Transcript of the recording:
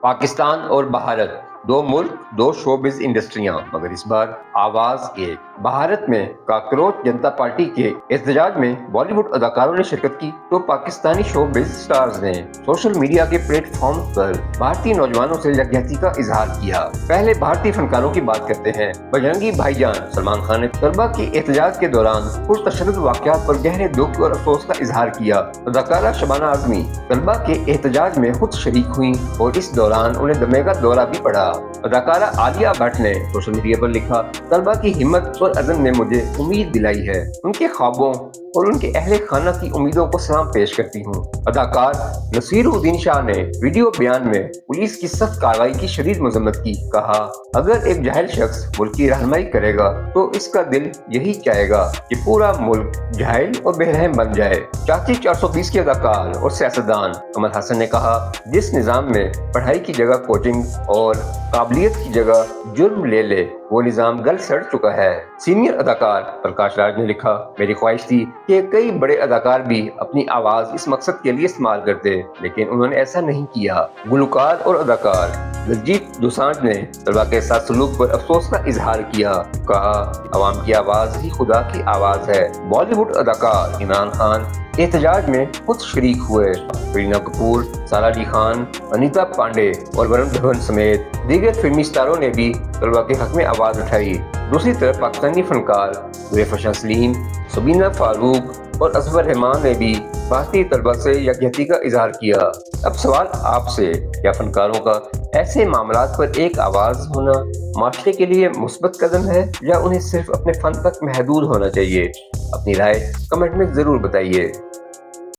پاکستان اور بھارت، دو ملک دو شوبز انڈسٹریاں، مگر اس بار آواز ایک۔ بھارت میں کاکروچ جنتا پارٹی کے احتجاج میں بالی ووڈ اداکاروں نے شرکت کی تو پاکستانی شوبز سٹارز نے سوشل میڈیا کے پلیٹ فارم پر بھارتی نوجوانوں سے یکجہتی کا اظہار کیا۔ پہلے بھارتی فنکاروں کی بات کرتے ہیں۔ بجرنگی بھائی جان سلمان خان نے طلبہ کے احتجاج کے دوران پرتشدد واقعات پر گہرے دکھ اور افسوس کا اظہار کیا۔ اداکارہ شبانہ اعظمی طلبہ کے احتجاج میں خود شریک ہوئیں اور اس دوران انہیں دمے کا دورہ بھی پڑا۔ اداکارہ عالیہ بھٹ نے سوشل میڈیا پر لکھا، طلبہ کی ہمت اور عزم نے مجھے امید دلائی ہے۔ ان کے خوابوں اور ان کے اہل خانہ کی امیدوں کو سلام پیش کرتی ہوں۔ اداکار نصیر الدین شاہ نے ویڈیو بیان میں پولیس کی سخت کارروائی کی شدید مذمت کی۔ کہا، اگر ایک جاہل شخص ملک کی رہنمائی کرے گا تو اس کا دل یہی چاہے گا کہ پورا ملک جاہل اور بے رحم بن جائے۔ چاچی 420 کے اداکار اور سیاستدان کمل ہاسن نے کہا، جس نظام میں پڑھائی کی جگہ کوچنگ اور قابلیت کی جگہ جرم لے لے، وہ نظام گل سڑ چکا ہے۔ سینئر اداکار پرکاش راج نے لکھا، میری خواہش تھی کہ کئی بڑے اداکار بھی اپنی آواز اس مقصد کے لیے استعمال کرتے، لیکن انہوں نے ایسا نہیں کیا۔ گلوکار اور اداکار دلجیت دوسانجھ نے طلبہ کے ساتھ سلوک پر افسوس کا اظہار کیا۔ کہا، عوام کی آواز ہی خدا کی آواز ہے۔ بالی ووڈ اداکار عمران خان احتجاج میں خود شریک ہوئے۔ کرینہ کپور، سارہ علی خان، انیتا پانڈے اور ورن دھون سمیت دیگر فلمی ستاروں نے بھی طلبہ کے حق میں آواز اٹھائی۔ دوسری طرف پاکستانی فنکار ظریف شاہ سلیم، سبینہ فاروق اور اصغر رحمان نے بھی بھارتی طلبہ سے یکجہتی کا اظہار کیا۔ اب سوال آپ سے، کیا فنکاروں کا ایسے معاملات پر ایک آواز ہونا معاشرے کے لیے مثبت قدم ہے یا انہیں صرف اپنے فن تک محدود ہونا چاہیے؟ اپنی رائے کمنٹ میں ضرور بتائیے۔